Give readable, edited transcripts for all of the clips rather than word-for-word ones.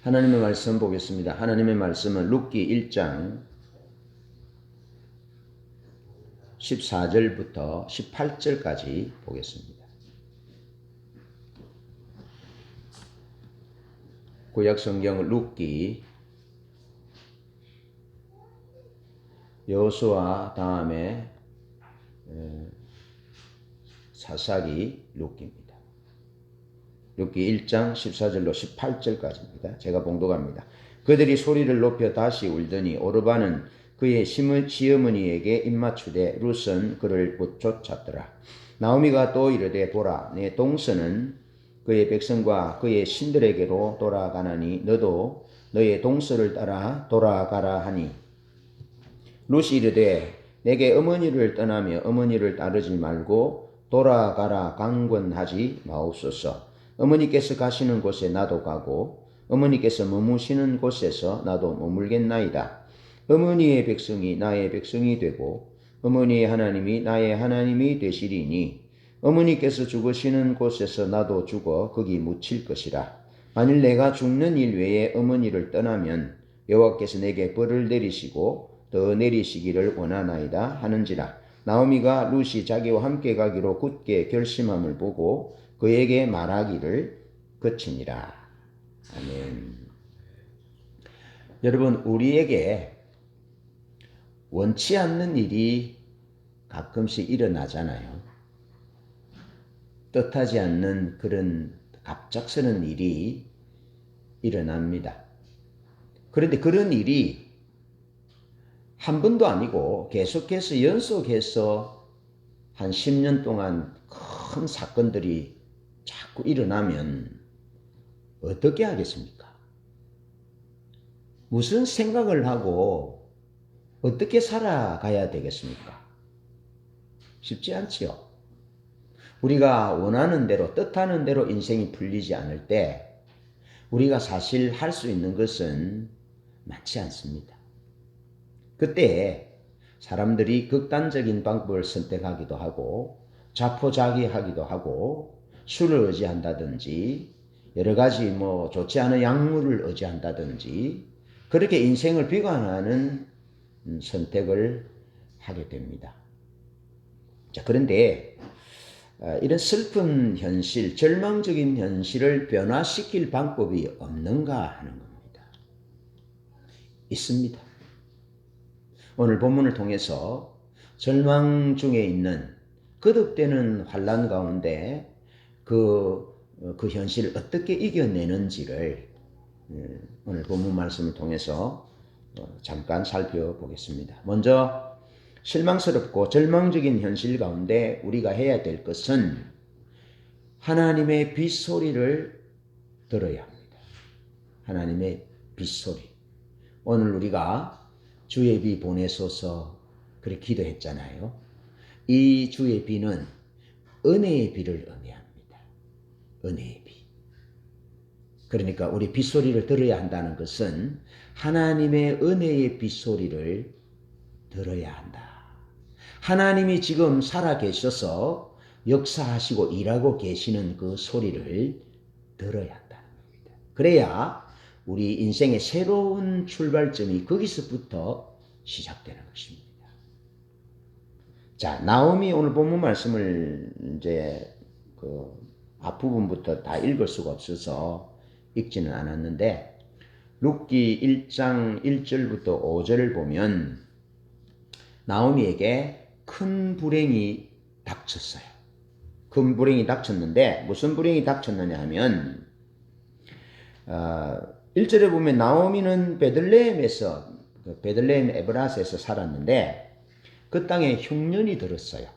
하나님의 말씀 보겠습니다. 하나님의 말씀은 룻기 1장 14절부터 18절까지 보겠습니다. 구약 성경 룻기 여호수아 다음에 사사기 룻기입니다. 룻기 1장 14절로 18절까지입니다. 제가 봉독합니다. 그들이 소리를 높여 다시 울더니 오르바는 그의 시어머니에게 입맞추되 룻은 그를 쫓았더라. 나오미가 또 이르되 보라, 내 동서는 그의 백성과 그의 신들에게로 돌아가나니 너도 너의 동서를 따라 돌아가라 하니 룻이 이르되 내게 어머니를 떠나며 어머니를 따르지 말고 돌아가라 강권하지 마옵소서. 어머니께서 가시는 곳에 나도 가고 어머니께서 머무시는 곳에서 나도 머물겠나이다. 어머니의 백성이 나의 백성이 되고 어머니의 하나님이 나의 하나님이 되시리니 어머니께서 죽으시는 곳에서 나도 죽어 거기 묻힐 것이라. 만일 내가 죽는 일 외에 어머니를 떠나면 여호와께서 내게 벌을 내리시고 더 내리시기를 원하나이다 하는지라. 나오미가 룻이 자기와 함께 가기로 굳게 결심함을 보고 그에게 말하기를 그치니라. 아멘. 여러분, 우리에게 원치 않는 일이 가끔씩 일어나잖아요. 뜻하지 않는 그런 갑작스런 일이 일어납니다. 그런데 그런 일이 한 번도 아니고 계속해서 연속해서 한 10년 동안 큰 사건들이 자꾸 일어나면 어떻게 하겠습니까? 무슨 생각을 하고 어떻게 살아가야 되겠습니까? 쉽지 않지요. 우리가 원하는 대로 뜻하는 대로 인생이 풀리지 않을 때 우리가 사실 할 수 있는 것은 많지 않습니다. 그때 사람들이 극단적인 방법을 선택하기도 하고 자포자기하기도 하고 술을 의지한다든지 여러 가지 좋지 않은 약물을 의지한다든지 그렇게 인생을 비관하는 선택을 하게 됩니다. 자, 그런데 이런 슬픈 현실, 절망적인 현실을 변화시킬 방법이 없는가 하는 겁니다. 있습니다. 오늘 본문을 통해서 절망 중에 있는 거듭되는 환난 가운데 그 현실을 어떻게 이겨내는지를 오늘 본문 말씀을 통해서 잠깐 살펴보겠습니다. 먼저 실망스럽고 절망적인 현실 가운데 우리가 해야 될 것은 하나님의 빗소리를 들어야 합니다. 하나님의 빗소리. 오늘 우리가 주의 비 보내소서 그렇게 기도했잖아요. 이 주의 비는 은혜의 비를 의미합니다. 은혜의 비. 그러니까 우리 빗소리를 들어야 한다는 것은 하나님의 은혜의 빗소리를 들어야 한다. 하나님이 지금 살아계셔서 역사하시고 일하고 계시는 그 소리를 들어야 한다는 겁니다. 그래야 우리 인생의 새로운 출발점이 거기서부터 시작되는 것입니다. 자, 나오미 오늘 본문 말씀을 이제 그 앞부분부터 다 읽을 수가 없어서 읽지는 않았는데 룻기 1장 1절부터 5절을 보면 나오미에게 큰 불행이 닥쳤어요. 큰 불행이 닥쳤는데 무슨 불행이 닥쳤느냐 하면 1절에 보면 나오미는 베들레헴 에브라스에서 살았는데 그 땅에 흉년이 들었어요.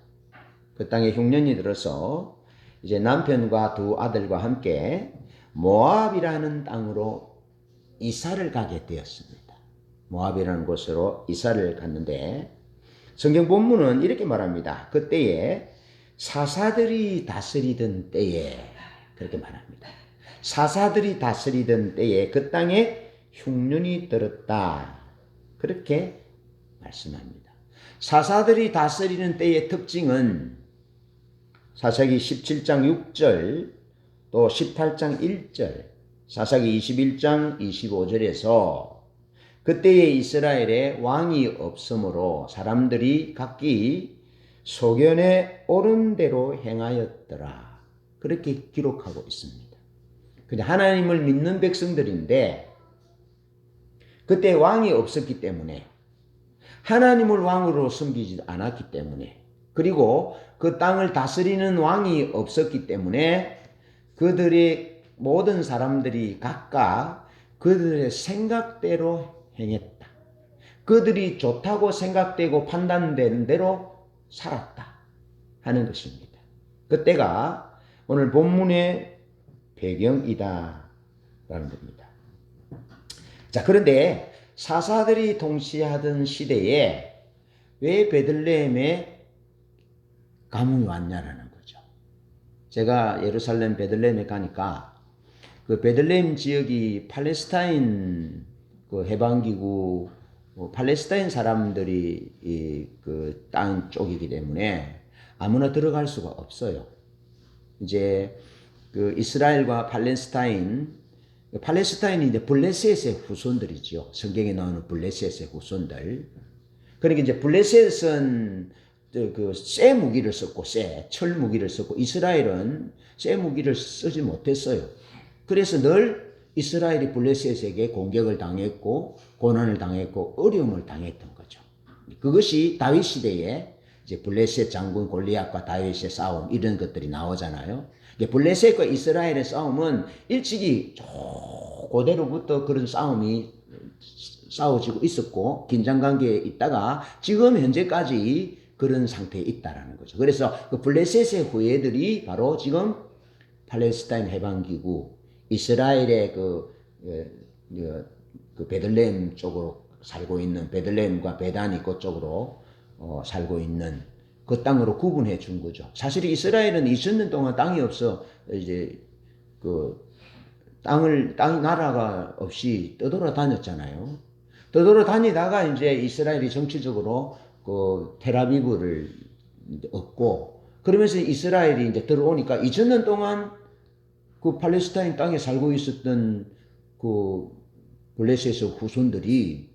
그 땅에 흉년이 들어서 이제 남편과 두 아들과 함께 모압이라는 땅으로 이사를 가게 되었습니다. 모압이라는 곳으로 이사를 갔는데 성경 본문은 이렇게 말합니다. 그때에 사사들이 다스리던 때에 그렇게 말합니다. 사사들이 다스리던 때에 그 땅에 흉년이 들었다. 그렇게 말씀합니다. 사사들이 다스리는 때의 특징은 사사기 17장 6절 또 18장 1절 사사기 21장 25절에서 그때에 이스라엘에 왕이 없으므로 사람들이 각기 소견에 옳은 대로 행하였더라. 그렇게 기록하고 있습니다. 근데 하나님을 믿는 백성들인데 그때 왕이 없었기 때문에 하나님을 왕으로 섬기지 않았기 때문에 그리고 그 땅을 다스리는 왕이 없었기 때문에 그들의 모든 사람들이 각각 그들의 생각대로 행했다. 그들이 좋다고 생각되고 판단되는 대로 살았다 하는 것입니다. 그때가 오늘 본문의 배경이다 라는 겁니다. 자, 그런데 사사들이 통치하던 시대에 왜 베들레헴에 가뭄이 왔냐라는 거죠. 제가 예루살렘 베들레헴에 가니까 그 베들레헴 지역이 팔레스타인 그 해방기구 팔레스타인 사람들이 그 땅 쪽이기 때문에 아무나 들어갈 수가 없어요. 이제 그 이스라엘과 팔레스타인이 이제 블레셋의 후손들이죠. 성경에 나오는 블레셋의 후손들. 그러니까 이제 블레셋은 그 쇠 무기를 썼고 철 무기를 썼고 이스라엘은 쇠 무기를 쓰지 못했어요. 그래서 늘 이스라엘이 블레셋에게 공격을 당했고 고난을 당했고 어려움을 당했던 거죠. 그것이 다윗 시대에 이제 블레셋 장군 골리앗과 다윗의 싸움 이런 것들이 나오잖아요. 블레셋과 이스라엘의 싸움은 일찍이 그대로부터 그런 싸움이 싸워지고 있었고 긴장관계에 있다가 지금 현재까지 그런 상태에 있다라는 거죠. 그래서 그 블레셋의 후예들이 바로 지금 팔레스타인 해방기구 이스라엘의 그 베들레헴 쪽으로 살고 있는 베들레헴과 베단이 그쪽으로 살고 있는 그 땅으로 구분해 준 거죠. 사실 이스라엘은 2000년 동안 땅이 없어 이제 그 나라가 없이 떠돌아다녔잖아요. 떠돌아다니다가 이제 이스라엘이 정치적으로 그 텔아비브를 얻고 그러면서 이스라엘이 이제 들어오니까 2000년 동안 그 팔레스타인 땅에 살고 있었던 그 블레셋의 후손들이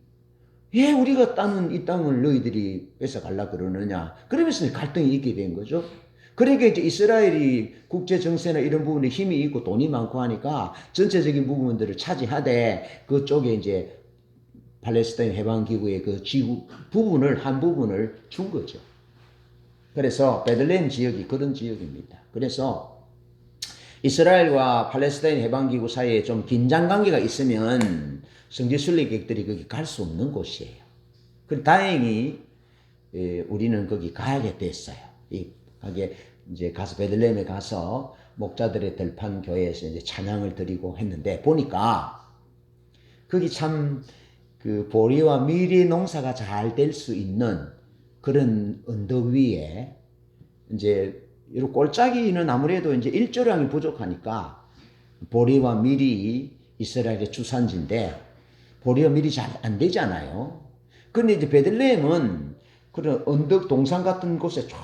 왜 우리가 따는 이 땅을 너희들이 뺏어가려고 그러느냐. 그러면서 갈등이 있게 된 거죠. 그러니까 이제 이스라엘이 국제 정세나 이런 부분에 힘이 있고 돈이 많고 하니까 전체적인 부분들을 차지하되 그쪽에 이제 팔레스타인 해방기구의 그 지구 한 부분을 준 거죠. 그래서 베들레헴 지역이 그런 지역입니다. 그래서 이스라엘과 팔레스타인 해방기구 사이에 좀 긴장 관계가 있으면 성지순례객들이 거기 갈 수 없는 곳이에요. 그 다행히 우리는 거기 가게 됐어요. 가게 이제 가서 베들레헴에 가서 목자들의 들판 교회에서 이제 찬양을 드리고 했는데 보니까 거기 참 그 보리와 미리 농사가 잘 될 수 있는 그런 언덕 위에 이제 이런 꼴짜기는 아무래도 이제 일조량이 부족하니까 보리와 밀이 이스라엘의 주산지인데 보리와 밀이 잘 안 되잖아요. 그런데 이제 베들레헴은 그런 언덕 동산 같은 곳에 쫙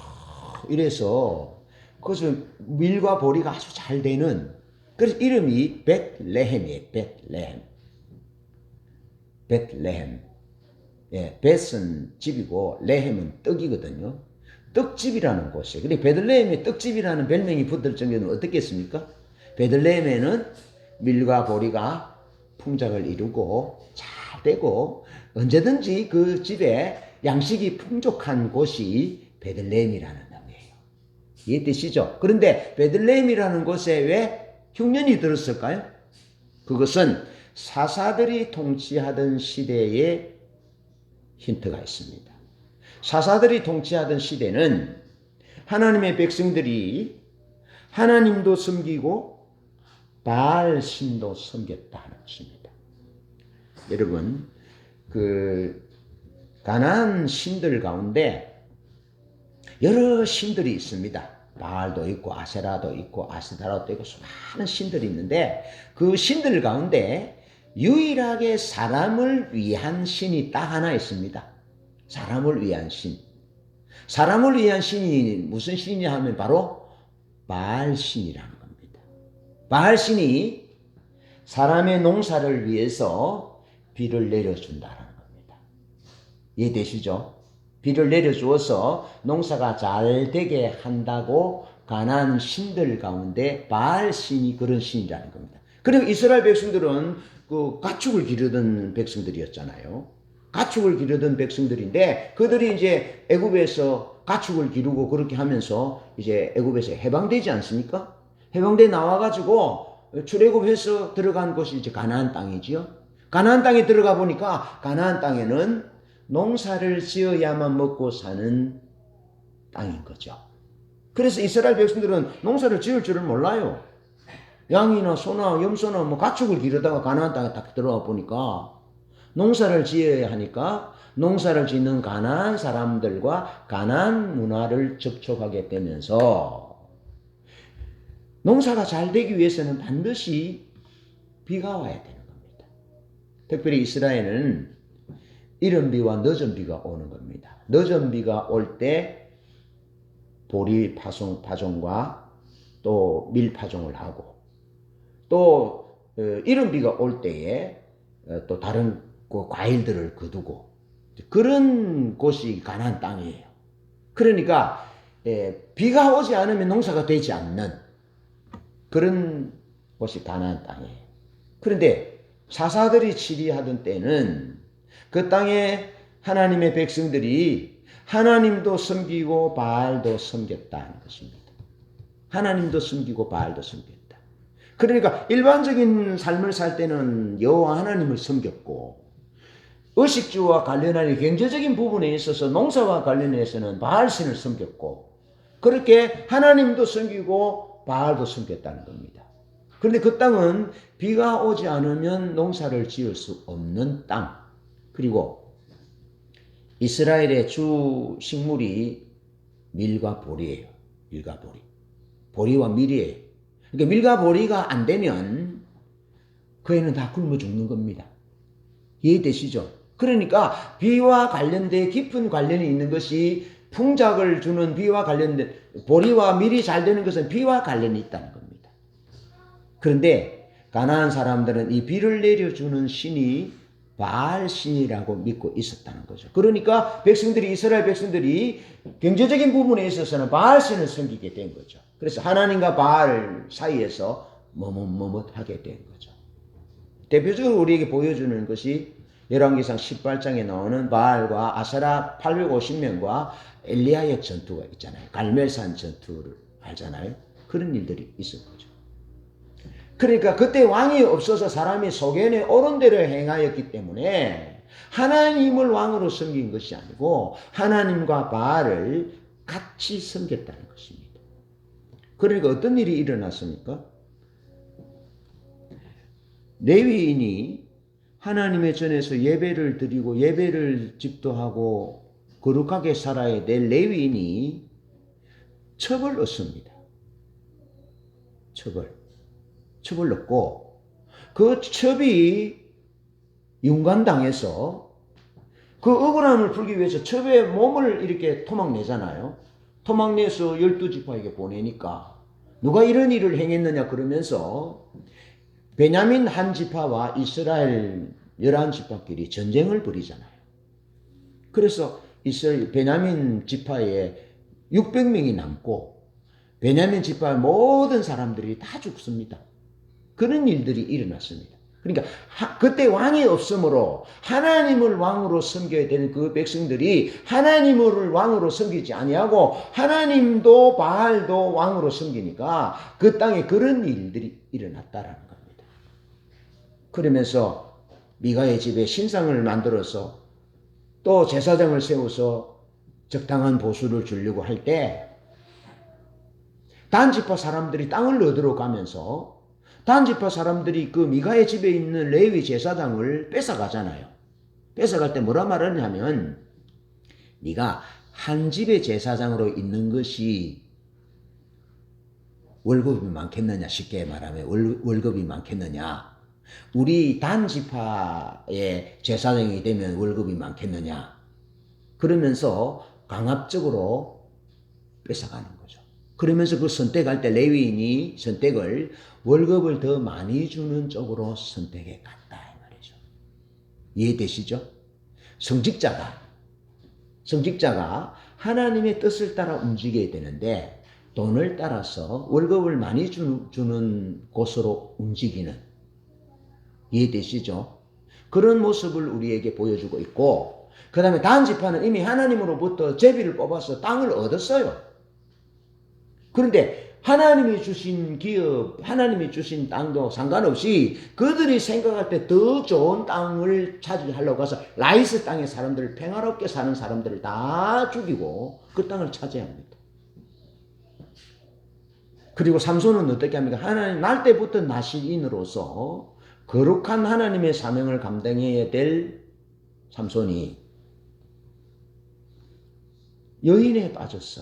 이래서 그래서 밀과 보리가 아주 잘 되는 그래서 이름이 벳레헴이에요. 벳레헴. 예, 벳은 집이고 레헴은 떡이거든요. 떡집이라는 곳이에요. 근데 베들레헴에 떡집이라는 별명이 붙을 정도는 어떻겠습니까? 베들레헴에는 밀과 보리가 풍작을 이루고 잘 되고 언제든지 그 집에 양식이 풍족한 곳이 베들레헴이라는 의미예요. 이해되시죠? 그런데 베들레헴이라는 곳에 왜 흉년이 들었을까요? 그것은 사사들이 통치하던 시대에 힌트가 있습니다. 사사들이 통치하던 시대는 하나님의 백성들이 하나님도 섬기고 바알 신도 섬겼다 하는 것입니다. 여러분, 그 가나안 신들 가운데 여러 신들이 있습니다. 바알도 있고 아세라도 있고 아스타로도 있고 수많은 신들이 있는데 그 신들 가운데 유일하게 사람을 위한 신이 딱 하나 있습니다. 사람을 위한 신. 사람을 위한 신이 무슨 신이냐 하면 바로 바알 신이라는 겁니다. 바알 신이 사람의 농사를 위해서 비를 내려준다는 겁니다. 이해되시죠? 비를 내려주어서 농사가 잘 되게 한다고 가나안 신들 가운데 바알 신이 그런 신이라는 겁니다. 그리고 이스라엘 백성들은 그 가축을 기르던 백성들이었잖아요. 가축을 기르던 백성들인데 그들이 이제 애굽에서 가축을 기르고 그렇게 하면서 이제 애굽에서 해방되지 않습니까? 해방돼 나와가지고 출애굽해서 들어간 곳이 이제 가나안 땅이지요. 가나안 땅에 들어가 보니까 가나안 땅에는 농사를 지어야만 먹고 사는 땅인 거죠. 그래서 이스라엘 백성들은 농사를 지을 줄을 몰라요. 양이나 소나 염소나 뭐 가축을 기르다가 가나안 땅에 딱 들어가 보니까 농사를 지어야 하니까 농사를 짓는 가나안 사람들과 가나안 문화를 접촉하게 되면서 농사가 잘 되기 위해서는 반드시 비가 와야 되는 겁니다. 특별히 이스라엘은 이른 비와 늦은 비가 오는 겁니다. 늦은 비가 올 때 보리 파종과 또 밀 파종을 하고 또 이른 비가 올 때에 또 다른 과일들을 거두고 그런 곳이 가나안 땅이에요. 그러니까 비가 오지 않으면 농사가 되지 않는 그런 곳이 가나안 땅이에요. 그런데 사사들이 치리하던 때는 그 땅에 하나님의 백성들이 하나님도 섬기고 바알도 섬겼다는 것입니다. 하나님도 섬기고 바알도 섬겼다. 그러니까 일반적인 삶을 살 때는 여호와 하나님을 섬겼고 의식주와 관련한 경제적인 부분에 있어서 농사와 관련해서는 바알신을 섬겼고 그렇게 하나님도 섬기고 바알도 섬겼다는 겁니다. 그런데 그 땅은 비가 오지 않으면 농사를 지을 수 없는 땅. 그리고 이스라엘의 주 식물이 밀과 보리예요. 밀과 보리. 보리와 밀이에요. 그러니까 밀과 보리가 안 되면 그 애는 다 굶어 죽는 겁니다. 이해되시죠? 그러니까 비와 관련된 깊은 관련이 있는 것이 풍작을 주는 비와 관련된 보리와 밀이 잘 되는 것은 비와 관련이 있다는 겁니다. 그런데 가나안 사람들은 이 비를 내려주는 신이 바알 신이라고 믿고 있었다는 거죠. 그러니까 이스라엘 백성들이 경제적인 부분에 있어서는 바알 신을 섬기게 된 거죠. 그래서 하나님과 바알 사이에서 머뭇머뭇하게 된 거죠. 대표적으로 우리에게 보여주는 것이 열왕기상 18장에 나오는 바알과 아세라 850명과 엘리야의 전투가 있잖아요. 갈멜산 전투를 알잖아요. 그런 일들이 있을 거죠. 그러니까 그때 왕이 없어서 사람이 소견에 옳은 대로 행하였기 때문에 하나님을 왕으로 섬긴 것이 아니고 하나님과 바알을 같이 섬겼다는 것입니다. 그러니까 어떤 일이 일어났습니까? 레위인이 하나님의 전에서 예배를 드리고 예배를 집도하고 거룩하게 살아야 될 레위인이 첩을 얻습니다. 첩을 얻고 그 첩이 윤관당해서 그 억울함을 풀기 위해서 첩의 몸을 이렇게 토막내잖아요. 토막내서 12지파에게 보내니까 누가 이런 일을 행했느냐 그러면서 베냐민 한 지파와 이스라엘 11지파끼리 전쟁을 벌이잖아요. 그래서 베냐민 지파에 600명이 남고 베냐민 지파의 모든 사람들이 다 죽습니다. 그런 일들이 일어났습니다. 그러니까 그때 왕이 없으므로 하나님을 왕으로 섬겨야 되는 그 백성들이 하나님을 왕으로 섬기지 아니하고 하나님도 바알도 왕으로 섬기니까 그 땅에 그런 일들이 일어났다라는 겁니다. 그러면서 미가의 집에 신상을 만들어서 또 제사장을 세워서 적당한 보수를 주려고 할 때 단지파 사람들이 땅을 얻으러 가면서 단지파 사람들이 그 미가의 집에 있는 레위 제사장을 뺏어가잖아요. 뺏어갈 때 뭐라 말하냐면 네가 한 집의 제사장으로 있는 것이 월급이 많겠느냐, 쉽게 말하면 월급이 많겠느냐, 우리 단지파의 제사장이 되면 월급이 많겠느냐, 그러면서 강압적으로 뺏어가는 거죠. 그러면서 그 선택할 때 레위인이 선택을 월급을 더 많이 주는 쪽으로 선택해 갔다 이 말이죠. 이해되시죠? 성직자가 하나님의 뜻을 따라 움직여야 되는데 돈을 따라서 월급을 많이 주는 곳으로 움직이는, 이해되시죠? 그런 모습을 우리에게 보여주고 있고, 그 다음에 단지파는 이미 하나님으로부터 제비를 뽑아서 땅을 얻었어요. 그런데 하나님이 주신 기업, 하나님이 주신 땅도 상관없이 그들이 생각할 때 더 좋은 땅을 차지하려고 해서 라이스 땅의 사람들을, 평화롭게 사는 사람들을 다 죽이고 그 땅을 차지합니다. 그리고 삼손은 어떻게 합니까? 하나님 날 때부터 나시인으로서 거룩한 하나님의 사명을 감당해야 될 삼손이 여인에 빠졌어.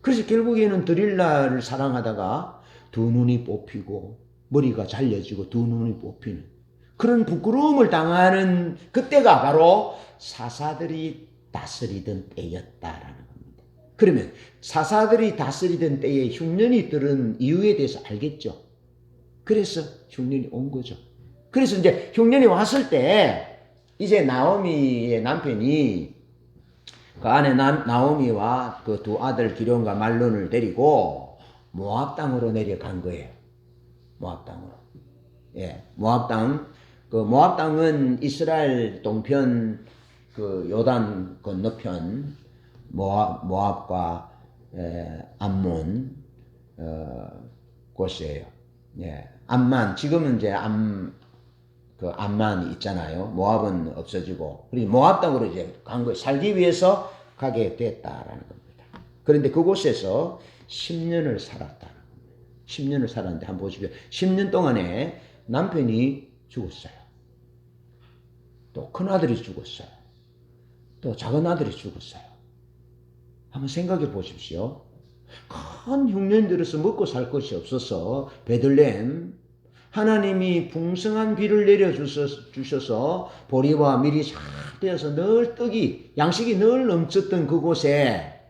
그래서 결국에는 드릴라를 사랑하다가 두 눈이 뽑히고 머리가 잘려지고 두 눈이 뽑히는 그런 부끄러움을 당하는 그때가 바로 사사들이 다스리던 때였다라는 겁니다. 그러면 사사들이 다스리던 때에 흉년이 들은 이유에 대해서 알겠죠? 그래서 흉년이 온 거죠. 그래서 이제 흉년이 왔을 때 이제 나오미의 남편이 그 안에 나오미와 그 두 아들 기럯과 말론을 데리고 모압 땅으로 내려간 거예요. 모압 땅으로. 예, 모압 땅. 그 모압 땅은 이스라엘 동편 그 요단 건너편 모압과 암몬 곳이에요. 예, 암만 지금은 이제 암만이 있잖아요. 모압은 없어지고, 그리고 모압 땅으로 이제 간 거예요. 살기 위해서 가게 됐다라는 겁니다. 그런데 그곳에서 10년을 살았다는 겁니다. 10년을 살았는데 한번 보십시오. 10년 동안에 남편이 죽었어요. 또 큰아들이 죽었어요. 또 작은아들이 죽었어요. 한번 생각해 보십시오. 큰 흉년 들어서 먹고 살 것이 없어서 베들레헴, 하나님이 풍성한 비를 내려주셔서 보리와 밀이 잘 되어서 늘 떡이, 양식이 늘 넘쳤던 그곳에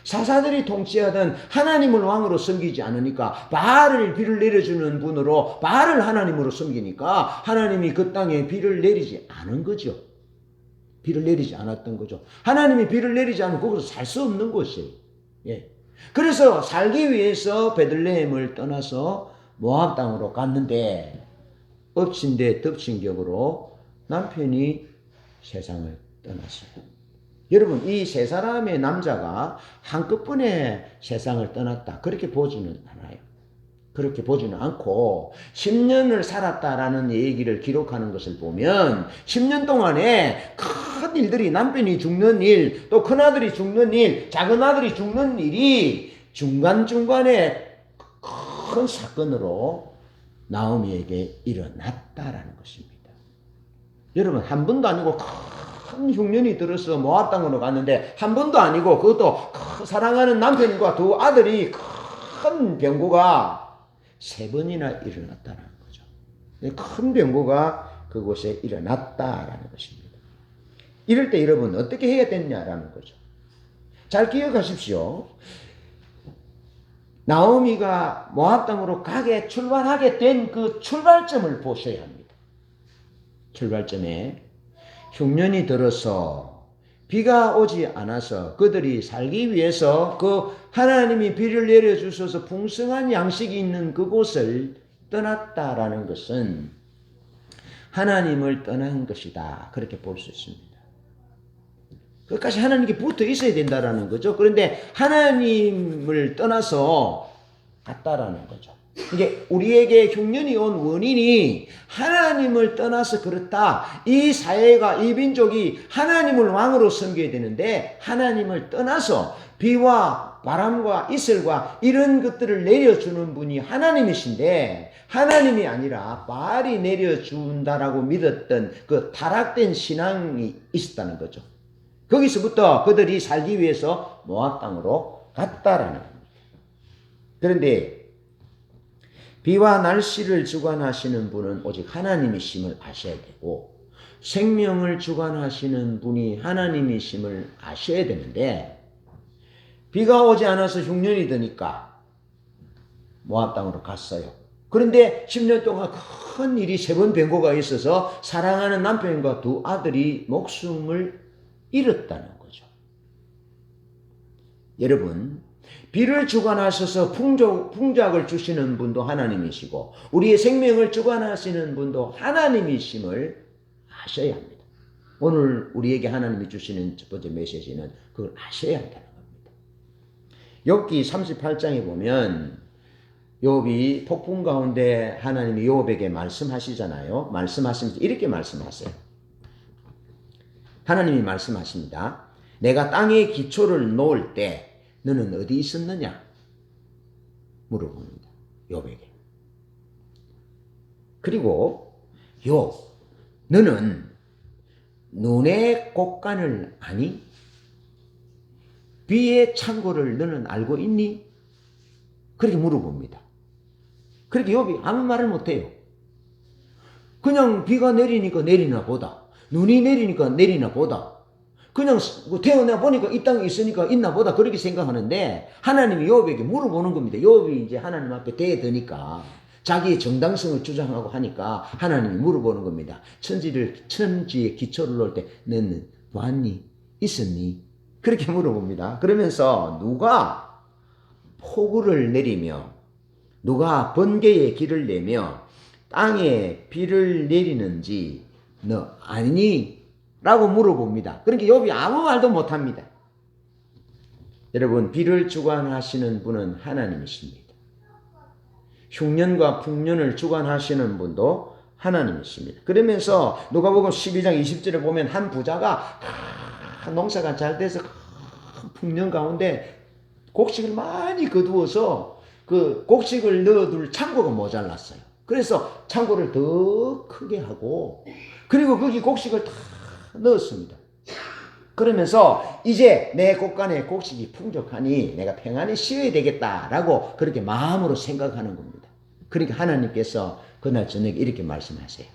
사사들이 통치하던 하나님을 왕으로 섬기지 않으니까, 바알을 비를 내려주는 분으로 바알을 하나님으로 섬기니까 하나님이 그 땅에 비를 내리지 않은 거죠. 비를 내리지 않았던 거죠. 하나님이 비를 내리지 않으면 거기서 살 수 없는 곳이에요. 예. 그래서 살기 위해서 베들레헴을 떠나서 모압 땅으로 갔는데 엎친 데 덮친 격으로 남편이 세상을 떠났어요. 여러분, 이 세 사람의 남자가 한꺼번에 세상을 떠났다, 그렇게 보지는 않아요. 그렇게 보지는 않고 10년을 살았다라는 얘기를 기록하는 것을 보면 10년 동안에 큰 일들이, 남편이 죽는 일, 또 큰아들이 죽는 일, 작은아들이 죽는 일이 중간중간에 큰 사건으로 나오미에게 일어났다라는 것입니다. 여러분, 한 번도 아니고 큰 흉년이 들어서 모압 땅으로 갔는데, 한 번도 아니고 그것도 사랑하는 남편과 두 아들이 큰 병고가 3번이나 일어났다는 거죠. 큰 병고가 그곳에 일어났다라는 것입니다. 이럴 때 여러분 어떻게 해야 되냐라는 거죠. 잘 기억하십시오. 나오미가 모압 땅으로 출발하게 된 그 출발점을 보셔야 합니다. 출발점에 흉년이 들어서 비가 오지 않아서 그들이 살기 위해서 그 하나님이 비를 내려주셔서 풍성한 양식이 있는 그곳을 떠났다라는 것은 하나님을 떠난 것이다, 그렇게 볼 수 있습니다. 끝까지 하나님께 붙어 있어야 된다라는 거죠. 그런데 하나님을 떠나서 갔다라는 거죠. 이게 우리에게 흉년이 온 원인이 하나님을 떠나서 그렇다. 이 사회가, 이 민족이 하나님을 왕으로 섬겨야 되는데 하나님을 떠나서 비와 바람과 이슬과 이런 것들을 내려주는 분이 하나님이신데 하나님이 아니라 바알이 내려준다라고 믿었던 그 타락된 신앙이 있었다는 거죠. 거기서부터 그들이 살기 위해서 모압 땅으로 갔다라는 겁니다. 그런데 비와 날씨를 주관하시는 분은 오직 하나님이심을 아셔야 되고, 생명을 주관하시는 분이 하나님이심을 아셔야 되는데, 비가 오지 않아서 흉년이 드니까 모압 땅으로 갔어요. 그런데 10년 동안 큰 일이 3번 변고가 있어서 사랑하는 남편과 2 아들이 목숨을 잃었다는 거죠. 여러분, 비를 주관하셔서 풍작을 주시는 분도 하나님이시고 우리의 생명을 주관하시는 분도 하나님이심을 아셔야 합니다. 오늘 우리에게 하나님이 주시는 첫 번째 메시지는 그걸 아셔야 한다는 겁니다. 욥기 38장에 보면 욥이 폭풍 가운데 하나님이 욥에게 말씀하시잖아요. 말씀하시면서 이렇게 말씀하세요. 하나님이 말씀하십니다. 내가 땅에 기초를 놓을 때 너는 어디 있었느냐? 물어봅니다. 욥에게. 그리고 욥, 너는 눈의 곳간을 아니? 비의 창고를 너는 알고 있니? 그렇게 물어봅니다. 그렇게 욥이 아무 말을 못해요. 그냥 비가 내리니까 내리나 보다. 눈이 내리니까 내리나 보다. 그냥 태어나 보니까 이 땅에 있으니까 있나 보다 그렇게 생각하는데 하나님이 욥에게 물어보는 겁니다. 욥이 이제 하나님 앞에 대드니까 자기의 정당성을 주장하고 하니까 하나님이 물어보는 겁니다. 천지에 기초를 놓을 때 너는 보았니? 있었니? 그렇게 물어봅니다. 그러면서 누가 폭우를 내리며 누가 번개의 길을 내며 땅에 비를 내리는지 너 아니니? 라고 물어봅니다. 그러니까 욥이 아무 말도 못합니다. 여러분, 비를 주관하시는 분은 하나님이십니다. 흉년과 풍년을 주관하시는 분도 하나님이십니다. 그러면서 누가복음 12장 20절에 보면 한 부자가 농사가 잘 돼서 풍년 가운데 곡식을 많이 거두어서 그 곡식을 넣어둘 창고가 모자랐어요. 그래서 창고를 더 크게 하고 그리고 거기 곡식을 다 넣었습니다. 그러면서 이제 내 곳간에 곡식이 풍족하니 내가 평안히 쉬어야 되겠다라고 그렇게 마음으로 생각하는 겁니다. 그러니까 하나님께서 그날 저녁에 이렇게 말씀하세요.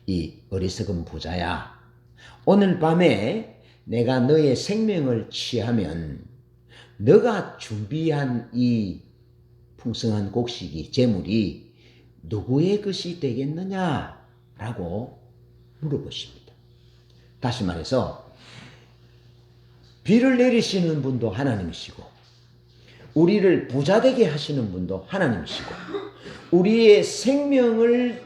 이 어리석은 부자야, 오늘 밤에 내가 너의 생명을 취하면 너가 준비한 이 풍성한 곡식이 재물이 누구의 것이 되겠느냐라고 물어보십니다. 다시 말해서 비를 내리시는 분도 하나님이시고 우리를 부자되게 하시는 분도 하나님이시고 우리의 생명을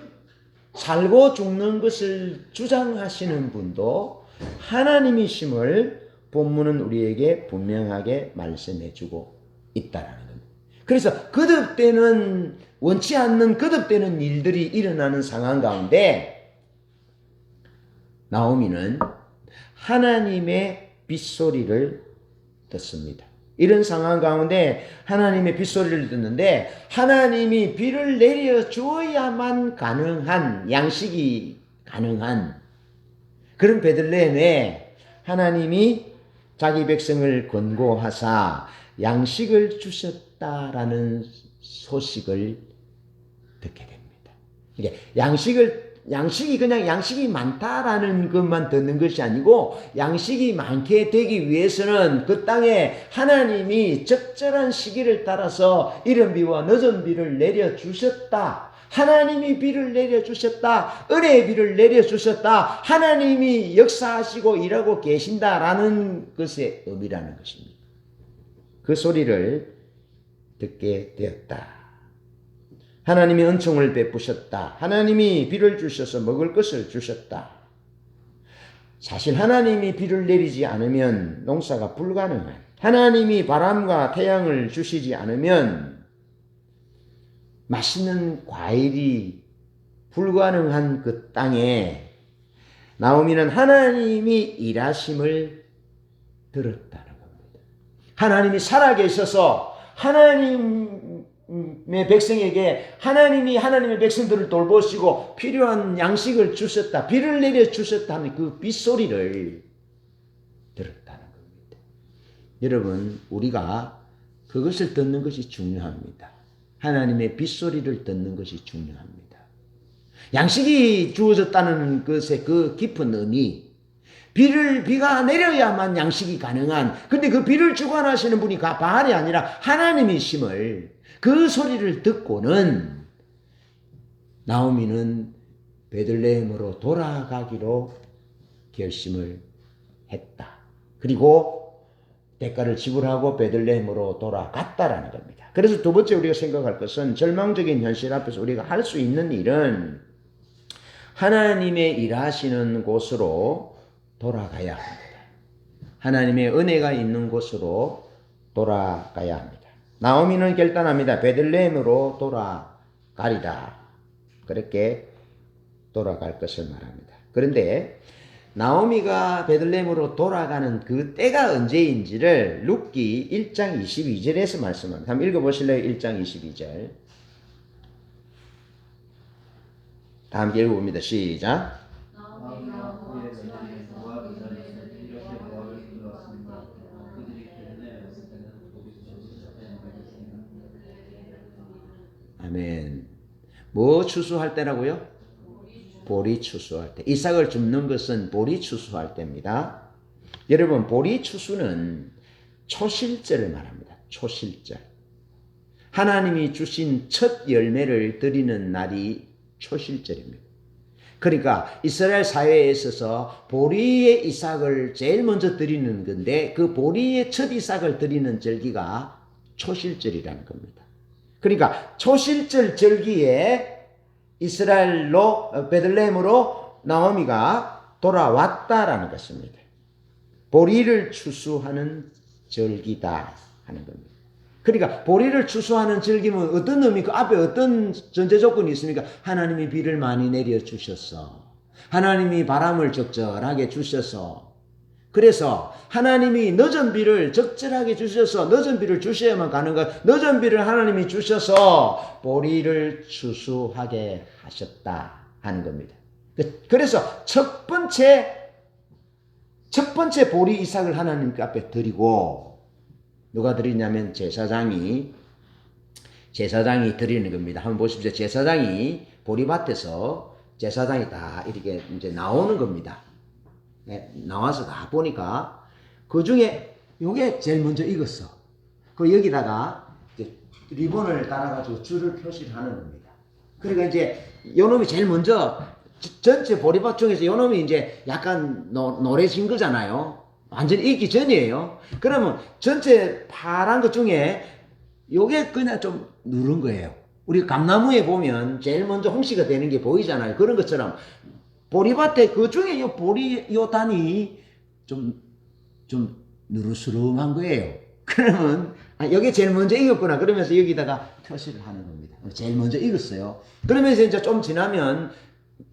살고 죽는 것을 주장하시는 분도 하나님이심을 본문은 우리에게 분명하게 말씀해주고 있다라는 겁니다. 그래서 거듭되는 원치 않는 거듭되는 일들이 일어나는 상황 가운데 나오미는 하나님의 빗소리를 듣습니다. 이런 상황 가운데 하나님의 빗소리를 듣는데 하나님이 비를 내려주어야만 가능한 양식이 가능한 그런 베들레헴에 하나님이 자기 백성을 권고하사 양식을 주셨다라는 소식을 듣게 됩니다. 이게 양식이 그냥 양식이 많다라는 것만 듣는 것이 아니고 양식이 많게 되기 위해서는 그 땅에 하나님이 적절한 시기를 따라서 이른 비와 늦은 비를 내려주셨다. 하나님이 비를 내려주셨다. 은혜의 비를 내려주셨다. 하나님이 역사하시고 일하고 계신다라는 것의 의미라는 것입니다. 그 소리를 듣게 되었다. 하나님이 은총을 베푸셨다. 하나님이 비를 주셔서 먹을 것을 주셨다. 사실 하나님이 비를 내리지 않으면 농사가 불가능한, 하나님이 바람과 태양을 주시지 않으면 맛있는 과일이 불가능한 그 땅에 나오미는 하나님이 일하심을 들었다는 겁니다. 하나님이 살아계셔서 하나님의 백성에게 하나님이 하나님의 백성들을 돌보시고 필요한 양식을 주셨다. 비를 내려주셨다는 그 빗소리를 들었다는 겁니다. 여러분, 우리가 그것을 듣는 것이 중요합니다. 하나님의 빗소리를 듣는 것이 중요합니다. 양식이 주어졌다는 것의 그 깊은 의미, 비가 내려야만 양식이 가능한, 근데 그 비를 주관하시는 분이 바알이 아니라 하나님이심을, 그 소리를 듣고는 나오미는 베들레헴으로 돌아가기로 결심을 했다. 그리고 대가를 지불하고 베들레헴으로 돌아갔다라는 겁니다. 그래서 두 번째 우리가 생각할 것은, 절망적인 현실 앞에서 우리가 할 수 있는 일은 하나님의 일하시는 곳으로 돌아가야 합니다. 하나님의 은혜가 있는 곳으로 돌아가야 합니다. 나오미는 결단합니다. 베들레헴으로 돌아가리라. 그렇게 돌아갈 것을 말합니다. 그런데 나오미가 베들레헴으로 돌아가는 그 때가 언제인지를 룻기 1장 22절에서 말씀합니다. 한번 읽어보실래요? 1장 22절. 다 함께 읽어봅니다. 시작. 아멘. 뭐 추수할 때라고요? 보리 추수할 때. 이삭을 줍는 것은 보리 추수할 때입니다. 여러분, 보리 추수는 초실절을 말합니다. 초실절. 하나님이 주신 첫 열매를 드리는 날이 초실절입니다. 그러니까 이스라엘 사회에 있어서 보리의 이삭을 제일 먼저 드리는 건데, 그 보리의 첫 이삭을 드리는 절기가 초실절이라는 겁니다. 그러니까 초실절 절기에 이스라엘로, 베들레헴으로 나오미가 돌아왔다라는 것입니다. 보리를 추수하는 절기다 하는 겁니다. 그러니까 보리를 추수하는 절기면 어떤 의미, 그 앞에 어떤 전제 조건이 있습니까? 하나님이 비를 많이 내려주셨어. 하나님이 바람을 적절하게 주셔서, 그래서 하나님이 늦은 비를 적절하게 주셔서, 늦은 비를 주셔야만 가능한, 늦은 비를 하나님이 주셔서 보리를 추수하게 하셨다 하는 겁니다. 그래서 첫 번째 보리 이삭을 하나님 앞에 드리고, 누가 드리냐면 제사장이 드리는 겁니다. 한번 보십시오. 제사장이 보리밭에서 제사장이 다 이렇게 이제 나오는 겁니다. 네, 나와서 다 보니까 그 중에 요게 제일 먼저 익었어. 그 여기다가 이제 리본을 달아가지고 줄을 표시를 하는 겁니다. 그러니까 이제 요 놈이 제일 먼저, 전체 보리밭 중에서 요 놈이 이제 약간 노래진 거잖아요. 완전히 익기 전이에요. 그러면 전체 파란 것 중에 요게 그냥 좀 누른 거예요. 우리 감나무에 보면 제일 먼저 홍시가 되는 게 보이잖아요. 그런 것처럼 보리밭에 그 중에 요 보리 요 단이 좀 누르스름한 거예요. 그러면 여기 제일 먼저 익었구나. 그러면서 여기다가 표시를 하는 겁니다. 제일 먼저 익었어요. 그러면서 이제 좀 지나면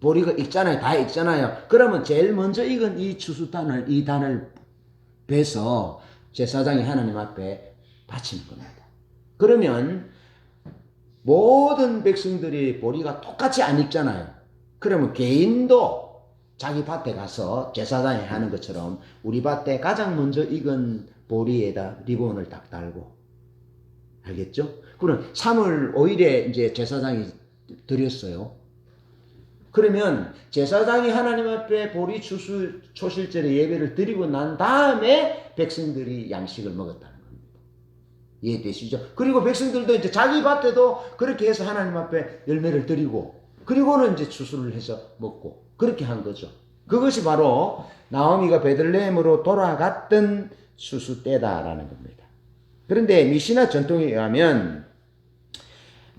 보리가 익잖아요. 다 익잖아요. 그러면 제일 먼저 익은 이 추수단을, 이 단을 베서 제사장이 하나님 앞에 바치는 겁니다. 그러면 모든 백성들이 보리가 똑같이 안 익잖아요. 그러면 개인도 자기 밭에 가서 제사장이 하는 것처럼 우리 밭에 가장 먼저 익은 보리에다 리본을 딱 달고, 알겠죠? 그럼 3월 5일에 이제 제사장이 드렸어요. 그러면 제사장이 하나님 앞에 보리 추수 초실절에 예배를 드리고 난 다음에 백성들이 양식을 먹었다는 겁니다. 이해되시죠? 그리고 백성들도 이제 자기 밭에도 그렇게 해서 하나님 앞에 열매를 드리고, 그리고는 이제 추수를 해서 먹고, 그렇게 한 거죠. 그것이 바로 나오미가 베들레헴으로 돌아갔던 추수 때다라는 겁니다. 그런데 미시나 전통에 의하면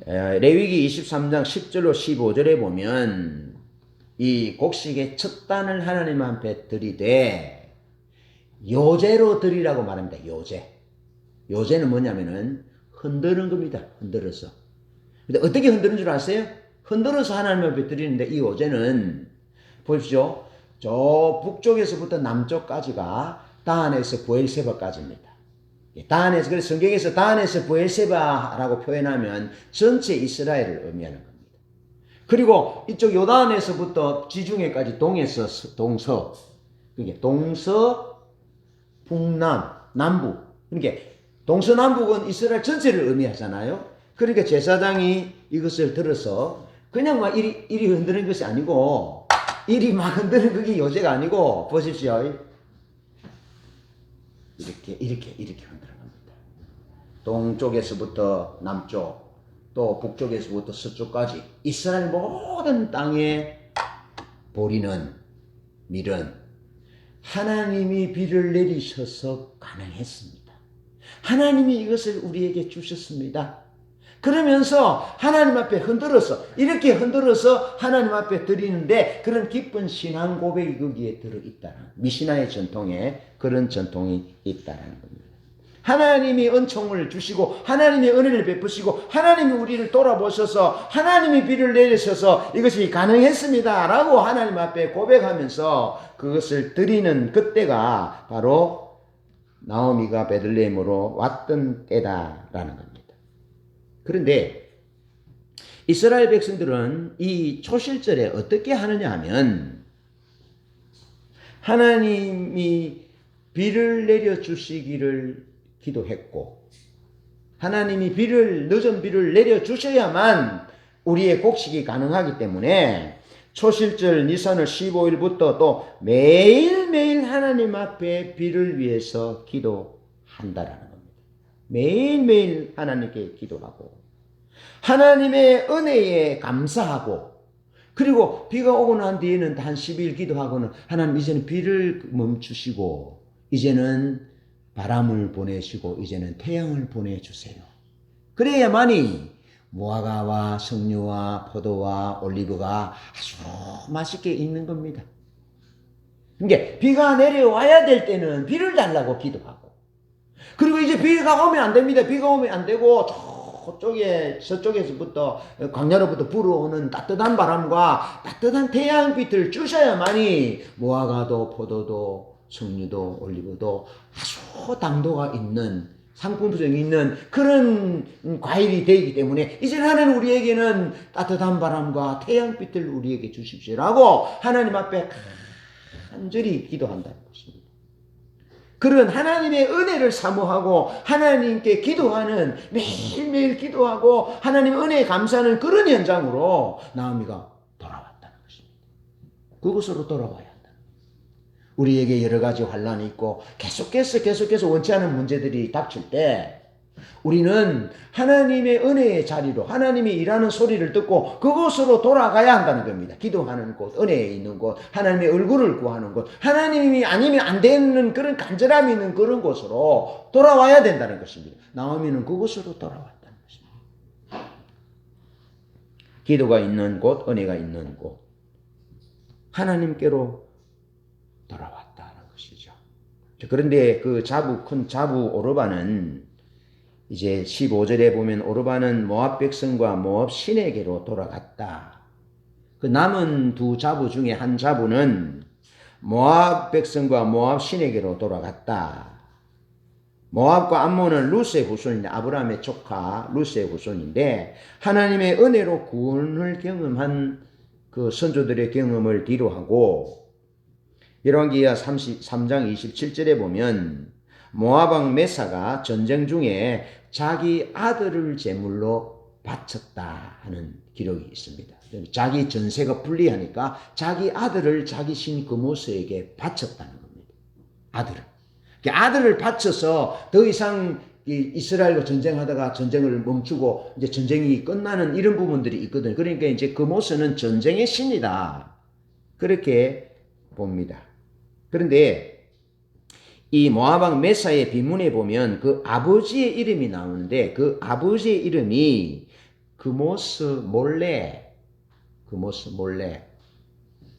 레위기 23장 10절로 15절에 보면 이 곡식의 첫 단을 하나님 앞에 드리되 요제로 드리라고 말합니다. 요제는 뭐냐면은 흔드는 겁니다. 흔들어서. 근데 어떻게 흔드는 줄 아세요? 흔들어서 하나님 앞에 드리는데, 이 요제는 보십시오. 저 북쪽에서부터 남쪽까지가 다한에서 부엘세바까지입니다. 다한에서, 그래서 성경에서 다한에서 부엘세바라고 표현하면 전체 이스라엘을 의미하는 겁니다. 그리고 이쪽 요단에서부터 지중해까지 동서, 그게 동서, 북남, 남부. 그러니까 동서남북은 이스라엘 전체를 의미하잖아요. 그러니까 제사장이 이것을 들어서 그냥 막 이리 흔드는 것이 아니고 이리 막 흔드는 그게 요새가 아니고 보십시오. 이렇게 흔드는 겁니다. 동쪽에서부터 남쪽, 또 북쪽에서부터 서쪽까지 이스라엘 모든 땅에 보리는 밀은 하나님이 비를 내리셔서 가능했습니다. 하나님이 이것을 우리에게 주셨습니다. 그러면서 하나님 앞에 이렇게 흔들어서 하나님 앞에 드리는데 그런 기쁜 신앙 고백이 거기에 들어있다는, 미시나의 전통에 그런 전통이 있다는 겁니다. 하나님이 은총을 주시고 하나님의 은혜를 베푸시고 하나님이 우리를 돌아보셔서 하나님이 비를 내리셔서 이것이 가능했습니다 라고 하나님 앞에 고백하면서 그것을 드리는 그때가 바로 나오미가 베들레헴으로 왔던 때다라는 겁니다. 그런데 이스라엘 백성들은 이 초실절에 어떻게 하느냐 하면 하나님이 비를 내려주시기를 기도했고 하나님이 늦은 비를 내려주셔야만 우리의 곡식이 가능하기 때문에 초실절 니산월 15일부터 또 매일매일 하나님 앞에 비를 위해서 기도한다라는 겁니다. 매일매일 하나님께 기도하고 하나님의 은혜에 감사하고 그리고 비가 오고 난 뒤에는 한 10일 기도하고는 하나님 이제는 비를 멈추시고 이제는 바람을 보내시고 이제는 태양을 보내주세요. 그래야만이 무화과와 석류와 포도와 올리브가 아주 맛있게 익는 겁니다. 그러니까 비가 내려와야 될 때는 비를 달라고 기도하고 그리고 이제 비가 오면 안 됩니다. 비가 오면 안 되고 저쪽에서부터 광야로부터 불어오는 따뜻한 바람과 따뜻한 태양빛을 주셔야만이 무화과도 포도도 석류도 올리브도 아주 당도가 있는 상품성이 있는 그런 과일이 되기 때문에 이제 하나님 우리에게는 따뜻한 바람과 태양빛을 우리에게 주십시오라고 하나님 앞에 간절히 기도한다는 것입니다. 그런 하나님의 은혜를 사모하고 하나님께 기도하는 매일매일 기도하고 하나님의 은혜에 감사하는 그런 현장으로 나오미가 돌아왔다는 것입니다. 그곳으로 돌아와야 한다. 우리에게 여러 가지 환란이 있고 계속해서 원치 않은 문제들이 닥칠 때 우리는 하나님의 은혜의 자리로 하나님이 일하는 소리를 듣고 그곳으로 돌아가야 한다는 겁니다. 기도하는 곳, 은혜에 있는 곳, 하나님의 얼굴을 구하는 곳, 하나님이 아니면 안 되는 그런 간절함이 있는 그런 곳으로 돌아와야 된다는 것입니다. 나오미는 그곳으로 돌아왔다는 것입니다. 기도가 있는 곳, 은혜가 있는 곳, 하나님께로 돌아왔다는 것이죠. 그런데 그 큰 자부 오르바는 이제 15절에 보면 오르바는 모압 백성과 모압 신에게로 돌아갔다. 그 남은 두 자부 중에 한 자부는 모압 백성과 모압 신에게로 돌아갔다. 모압과 암몬은 룻의 후손인데 아브라함의 조카 룻의 후손인데 하나님의 은혜로 구원을 경험한 그 선조들의 경험을 뒤로하고 열왕기하 33장 27절에 보면 모압왕 메사가 전쟁 중에 자기 아들을 제물로 바쳤다 하는 기록이 있습니다. 자기 전세가 불리하니까 자기 아들을 자기 신 그모스에게 바쳤다는 겁니다. 아들을 바쳐서 더 이상 이스라엘과 전쟁하다가 전쟁을 멈추고 이제 전쟁이 끝나는 이런 부분들이 있거든요. 그러니까 이제 그모스는 전쟁의 신이다. 그렇게 봅니다. 그런데 이 모압왕 메사의 비문에 보면 그 아버지의 이름이 나오는데 그 아버지의 이름이 그모스 몰렉.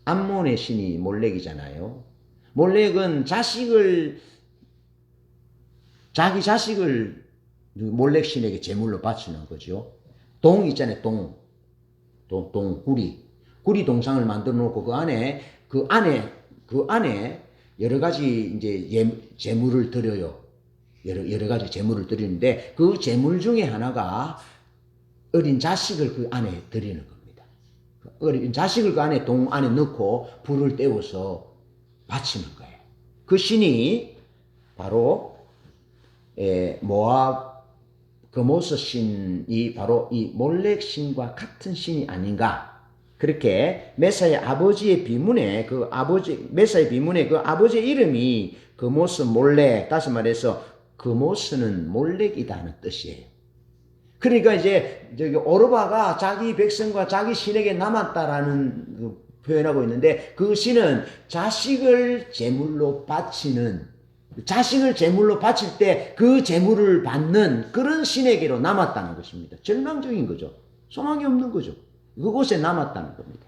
암몬의 신이 몰렉이잖아요. 몰렉은 자기 자식을 몰렉 신에게 제물로 바치는 거죠. 동 있잖아요. 구리 동상을 만들어 놓고 그 안에 여러 가지 이제 제물을 드려요. 여러 가지 제물을 드리는데 그 제물 중에 하나가 어린 자식을 그 안에 드리는 겁니다. 어린 자식을 그 안에 동 안에 넣고 불을 떼워서 바치는 거예요. 그 신이 바로 모압 그모스 신이 바로 이 몰렉 신과 같은 신이 아닌가 그렇게 메사의 아버지의 비문에 메사의 비문에 그 아버지의 이름이 그모스 몰렉, 다시 말해서 그모스는 몰렉이다는 뜻이에요. 그러니까 이제 저기 오르바가 자기 백성과 자기 신에게 남았다라는 표현하고 있는데, 그 신은 자식을 제물로 바칠 때 그 제물을 받는 그런 신에게로 남았다는 것입니다. 절망적인 거죠. 소망이 없는 거죠. 그곳에 남았다는 겁니다.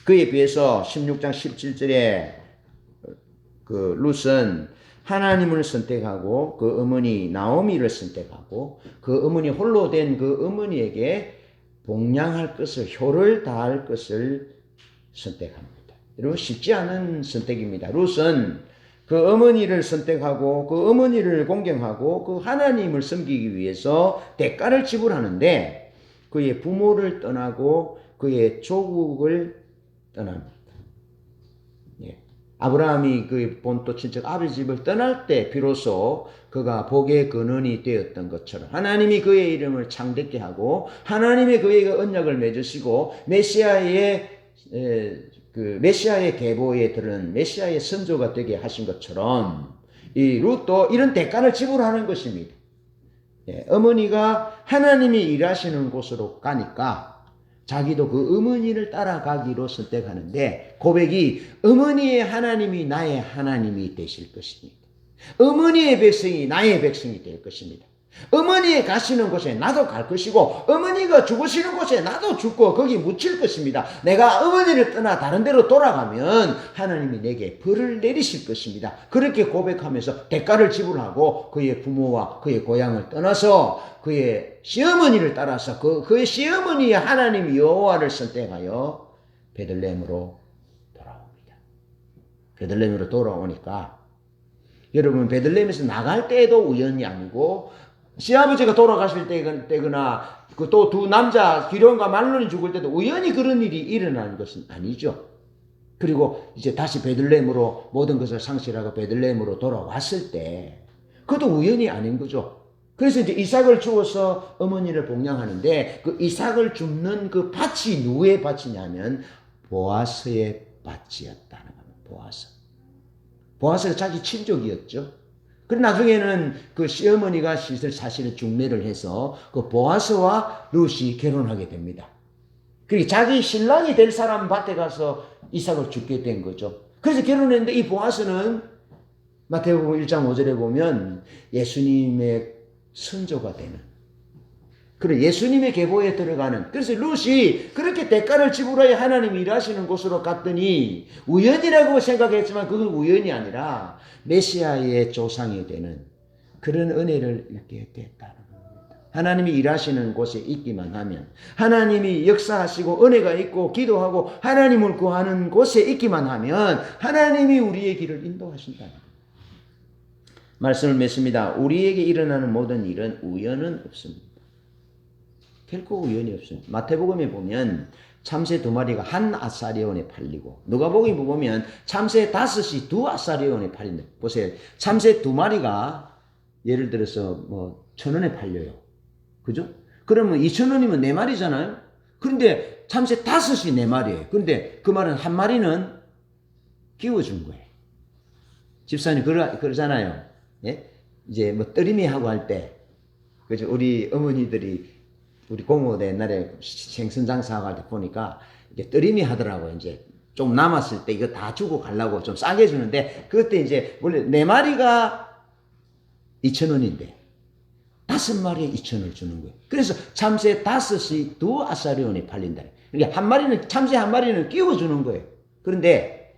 그에 비해서 16장 17절에 그 룻은 하나님을 선택하고 그 어머니 나오미를 선택하고 그 어머니 홀로 된 그 어머니에게 봉양할 것을, 효를 다할 것을 선택합니다. 여러분, 쉽지 않은 선택입니다. 룻은 그 어머니를 선택하고 그 어머니를 공경하고 그 하나님을 섬기기 위해서 대가를 지불하는데, 그의 부모를 떠나고 그의 조국을 떠납니다. 예. 아브라함이 그의 본토 친척 아버지 집을 떠날 때 비로소 그가 복의 근원이 되었던 것처럼 하나님이 그의 이름을 창대케 하고 하나님이 그에게 언약을 맺으시고 메시아의 계보에 들은 메시아의 선조가 되게 하신 것처럼 이 룻도 이런 대가를 지불하는 것입니다. 예, 어머니가 하나님이 일하시는 곳으로 가니까 자기도 그 어머니를 따라가기로 선택하는데, 고백이 어머니의 하나님이 나의 하나님이 되실 것입니다. 어머니의 백성이 나의 백성이 될 것입니다. 어머니의 가시는 곳에 나도 갈 것이고 어머니가 죽으시는 곳에 나도 죽고 거기 묻힐 것입니다. 내가 어머니를 떠나 다른 데로 돌아가면 하나님이 내게 벌을 내리실 것입니다. 그렇게 고백하면서 대가를 지불하고 그의 부모와 그의 고향을 떠나서 그의 시어머니를 따라서 그의 시어머니의 하나님 여호와를 선택하여 베들레헴으로 돌아옵니다. 베들레헴으로 돌아오니까 여러분, 베들레헴에서 나갈 때에도 우연이 아니고 시아버지가 돌아가실 때거나 또 두 남자 기룡과 말론이 죽을 때도 우연히 그런 일이 일어나는 것은 아니죠. 그리고 이제 다시 베들레헴으로 모든 것을 상실하고 베들레헴으로 돌아왔을 때 그것도 우연이 아닌 거죠. 그래서 이제 이삭을 주어서 어머니를 봉양하는데, 그 이삭을 줍는 그 밭이 누구의 밭이냐면 보아스의 밭이었다는 겁니다. 보아스가 자기 친족이었죠. 그리고 나중에는 그 시어머니가 사실은 중매를 해서 그 보아스와 룻이 결혼하게 됩니다. 그리고 자기 신랑이 될 사람 밭에 가서 이삭을 죽게 된 거죠. 그래서 결혼했는데 이 보아스는 마태복음 1장 5절에 보면 예수님의 선조가 되는, 그리고 예수님의 계보에 들어가는, 그래서 룻이 그렇게 대가를 지불하여 하나님이 일하시는 곳으로 갔더니 우연이라고 생각했지만 그건 우연이 아니라 메시아의 조상이 되는 그런 은혜를 얻게 됐다는 겁니다. 하나님이 일하시는 곳에 있기만 하면, 하나님이 역사하시고 은혜가 있고 기도하고 하나님을 구하는 곳에 있기만 하면 하나님이 우리의 길을 인도하신다는 겁니다. 말씀을 맺습니다. 우리에게 일어나는 모든 일은 우연은 없습니다. 결코 우연이 없습니다. 마태복음에 보면 참새 2마리가 한 아사리온에 팔리고, 누가복음에 보면 참새 5이 2 아사리온에 팔린다. 보세요. 참새 2마리가 예를 들어서 1,000원에 팔려요. 그죠? 그러면 2,000원이면 4마리잖아요. 그런데 참새 5이 4마리예요. 그런데 그 말은 한 마리는 끼워준 거예요. 집사님 그러잖아요. 예? 이제 뜨리미 하고 할 때, 그죠? 우리 어머니들이 우리 고모도 옛날에 생선장사하고 할 때 보니까 이게 뜨리미 하더라고요. 이제 좀 남았을 때 이거 다 주고 가려고 좀 싸게 주는데, 그때 이제 원래 4마리가 2,000원인데 5마리에 2,000원을 주는 거예요. 그래서 참새 5이 2 아사리온에 팔린다. 그러니까 참새 한 마리는 끼워주는 거예요. 그런데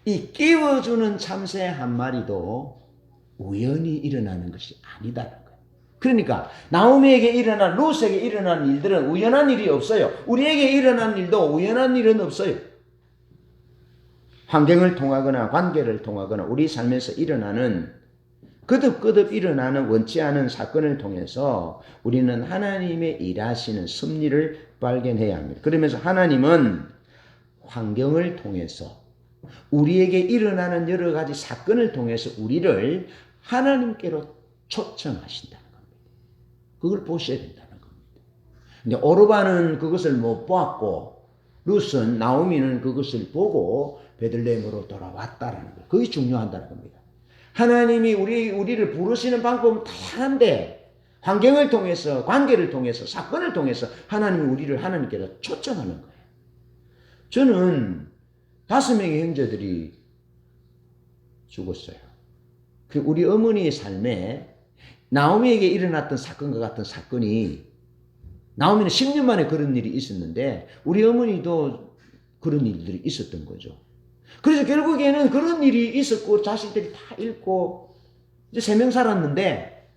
이 끼워주는 참새 한 마리도 우연히 일어나는 것이 아니다라는 거예요. 그러니까 나오미에게 일어난, 룻에게 일어난 일들은 우연한 일이 없어요. 우리에게 일어난 일도 우연한 일은 없어요. 환경을 통하거나 관계를 통하거나 우리 삶에서 일어나는 거듭거듭 일어나는 원치 않은 사건을 통해서 우리는 하나님의 일하시는 섭리를 발견해야 합니다. 그러면서 하나님은 환경을 통해서 우리에게 일어나는 여러 가지 사건을 통해서 우리를 하나님께로 초청하신다는 겁니다. 그걸 보셔야 된다는 겁니다. 근데 오르반은 그것을 못 보았고 룻은 나오미는 그것을 보고 베들레헴으로 돌아왔다라는 거예요. 그게 중요하다는 겁니다. 하나님이 우리를 부르시는 방법은 다양한데 환경을 통해서, 관계를 통해서, 사건을 통해서 하나님이 우리를 하나님께로 초청하는 거예요. 저는 5명의 형제들이 죽었어요. 우리 어머니의 삶에 나오미에게 일어났던 사건과 같은 사건이, 나오미는 10년 만에 그런 일이 있었는데 우리 어머니도 그런 일들이 있었던 거죠. 그래서 결국에는 그런 일이 있었고 자식들이 다 잃고 이제 3명 살았는데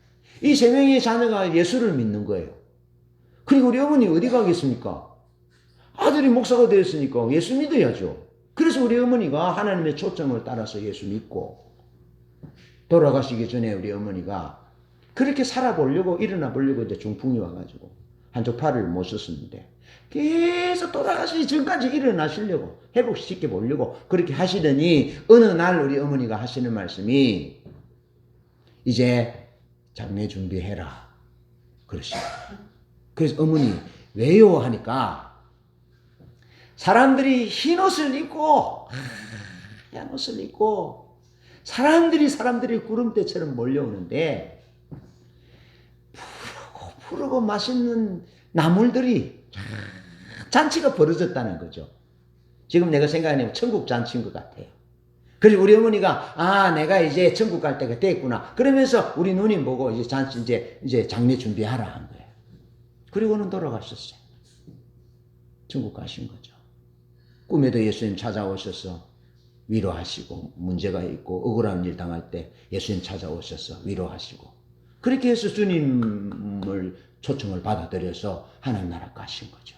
이 3명의 자녀가 예수를 믿는 거예요. 그리고 우리 어머니 어디 가겠습니까? 아들이 목사가 되었으니까 예수 믿어야죠. 그래서 우리 어머니가 하나님의 초청을 따라서 예수 믿고 돌아가시기 전에 우리 어머니가 그렇게 살아보려고, 일어나 보려고 이제 중풍이 와가지고 한쪽 팔을 못 썼었는데 계속 돌아가시기 전까지 일어나시려고, 회복시켜 보려고 그렇게 하시더니 어느 날 우리 어머니가 하시는 말씀이 이제 장례 준비해라 그러시고, 그래서 어머니 왜요 하니까 사람들이 흰 옷을 입고 하얀 옷을 입고 사람들이 구름대처럼 몰려오는데 푸르고 맛있는 나물들이 잔치가 벌어졌다는 거죠. 지금 내가 생각해보면 천국 잔치인 것 같아요. 그리고 우리 어머니가 내가 이제 천국 갈 때가 됐구나 그러면서 우리 누님 보고 이제 잔치 이제 장례 준비하라 한 거예요. 그리고는 돌아가셨어요. 천국 가신 거죠. 꿈에도 예수님 찾아오셔서 위로하시고, 문제가 있고 억울한 일 당할 때 예수님 찾아오셔서 위로하시고, 그렇게 해서 주님을 초청을 받아들여서 하나님 나라 가신 거죠.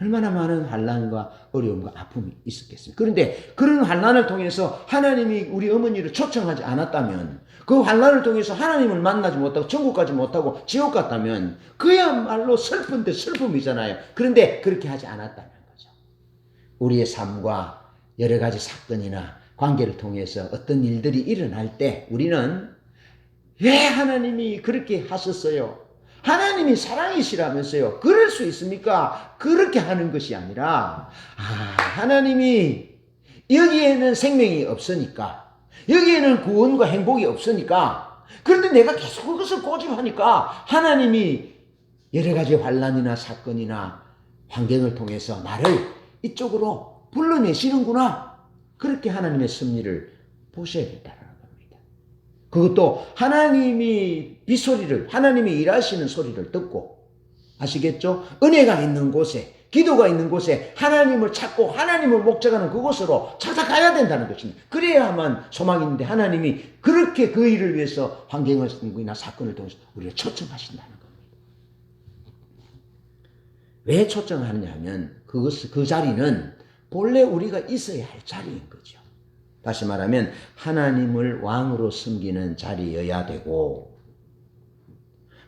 얼마나 많은 환난과 어려움과 아픔이 있었겠습니까? 그런데 그런 환난을 통해서 하나님이 우리 어머니를 초청하지 않았다면, 그 환난을 통해서 하나님을 만나지 못하고 천국 가지 못하고 지옥 갔다면 그야말로 슬픈데 슬픔이잖아요. 그런데 그렇게 하지 않았다는 거죠. 우리의 삶과 여러 가지 사건이나 관계를 통해서 어떤 일들이 일어날 때 우리는 왜 하나님이 그렇게 하셨어요? 하나님이 사랑이시라면서요. 그럴 수 있습니까? 그렇게 하는 것이 아니라 하나님이 여기에는 생명이 없으니까, 여기에는 구원과 행복이 없으니까, 그런데 내가 계속 그것을 고집하니까 하나님이 여러 가지 환난이나 사건이나 환경을 통해서 나를 이쪽으로 불러내시는구나. 그렇게 하나님의 섭리를 보셔야 된다는 겁니다. 그것도 하나님이 빗소리를, 하나님이 일하시는 소리를 듣고, 아시겠죠? 은혜가 있는 곳에, 기도가 있는 곳에 하나님을 찾고 하나님을 목적하는 그곳으로 찾아가야 된다는 것입니다. 그래야만 소망이 있는데 하나님이 그렇게 그 일을 위해서 환경이나 사건을 통해서 우리를 초청하신다는 겁니다. 왜 초청하느냐 하면 그 자리는 본래 우리가 있어야 할 자리인 거죠. 다시 말하면 하나님을 왕으로 섬기는 자리여야 되고,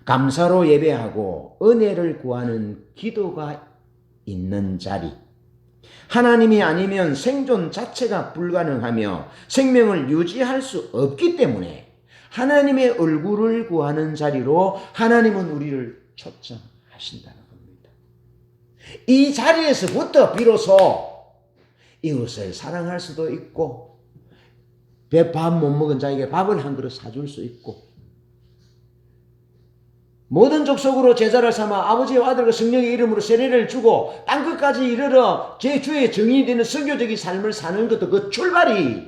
감사로 예배하고 은혜를 구하는 기도가 있는 자리, 하나님이 아니면 생존 자체가 불가능하며 생명을 유지할 수 없기 때문에 하나님의 얼굴을 구하는 자리로 하나님은 우리를 초청하신다는 겁니다. 이 자리에서부터 비로소 이웃을 사랑할 수도 있고, 밥 못 먹은 자에게 밥을 한 그릇 사줄 수 있고, 모든 족속으로 제자를 삼아 아버지와 아들과 성령의 이름으로 세례를 주고 땅끝까지 이르러 제 주의 정인이 되는 선교적인 삶을 사는 것도 그 출발이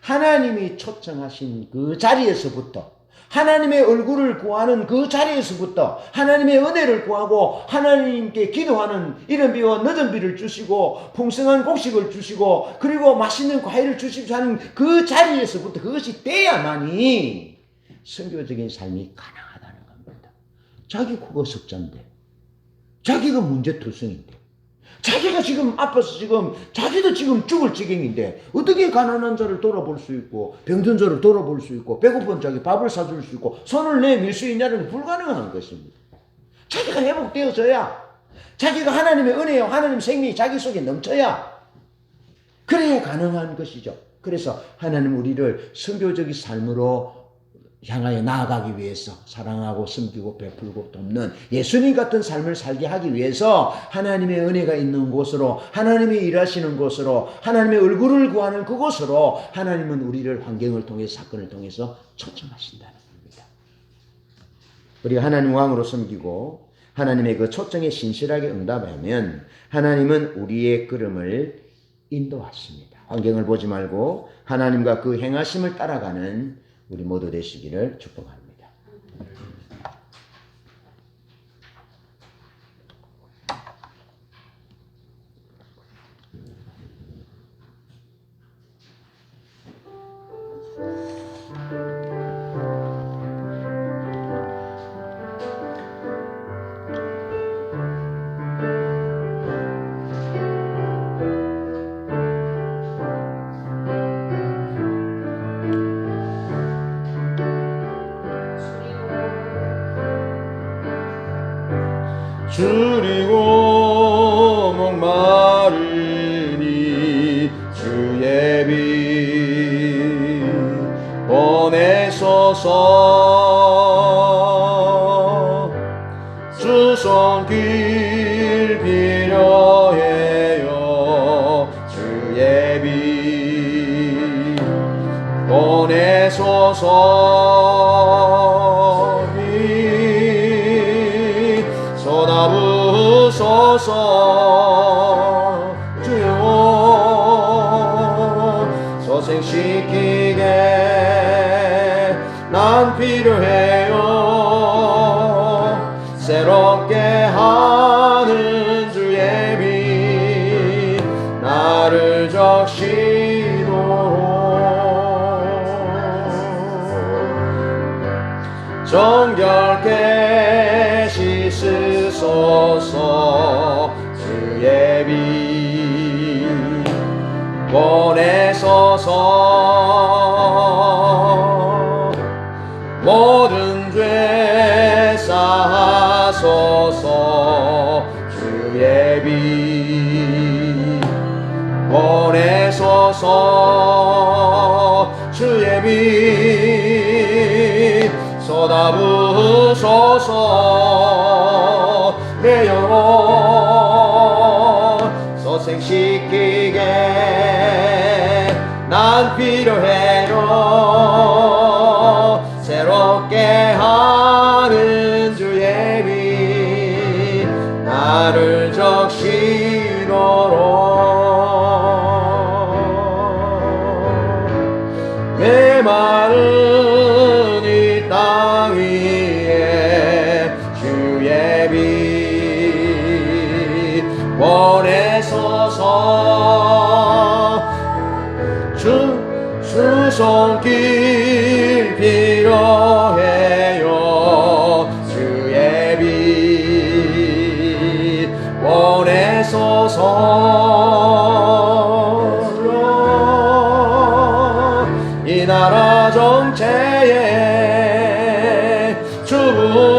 하나님이 초청하신 그 자리에서부터, 하나님의 얼굴을 구하는 그 자리에서부터 하나님의 은혜를 구하고 하나님께 기도하는 이른 비와 늦은 비를 주시고 풍성한 곡식을 주시고 그리고 맛있는 과일을 주시고 하는 그 자리에서부터 그것이 돼야만이 선교적인 삶이 가능하다는 겁니다. 자기 그거 석자인데, 자기가 문제투성인데, 자기가 지금 아파서 자기도 지금 죽을 지경인데 어떻게 가난한 자를 돌아볼 수 있고 병든 자를 돌아볼 수 있고 배고픈 자에게 밥을 사줄 수 있고 손을 내밀 수 있냐는 불가능한 것입니다. 자기가 회복되어져야, 자기가 하나님의 은혜와 하나님의 생명이 자기 속에 넘쳐야 그래야 가능한 것이죠. 그래서 하나님 우리를 선교적인 삶으로 향하여 나아가기 위해서 사랑하고 섬기고 베풀고 돕는 예수님 같은 삶을 살게 하기 위해서 하나님의 은혜가 있는 곳으로, 하나님이 일하시는 곳으로, 하나님의 얼굴을 구하는 그곳으로 하나님은 우리를 환경을 통해서, 사건을 통해서 초청하신다는 겁니다. 우리가 하나님 왕으로 섬기고 하나님의 그 초청에 신실하게 응답하면 하나님은 우리의 걸음을 인도하십니다. 환경을 보지 말고 하나님과 그 행하심을 따라가는 우리 모두 되시기를 축복합니다. 줄이고 목마르니 주의 빛 보내소서. 주 손길 필요해요. 주의 빛 보내소서. 쏟아부소서. 주여 소생시키게 난 필요해요. 새롭게 하는 주의 빛 나를 적시도록 정결케 씻으소서. 주의 빛 보내소서. 모든 죄 사하소서. 주의 빛 보내소서. 주의 빛 쏟아부소서. 내 영혼 소생시키게 난 필요해요. 새롭게 하는 주의 빛 나를 적시도록 메마른 이 땅 위에 주의 빛 보내소서. 주 손길 필요해요. 주의 빛 보내소서. 이 나라 정체에 주부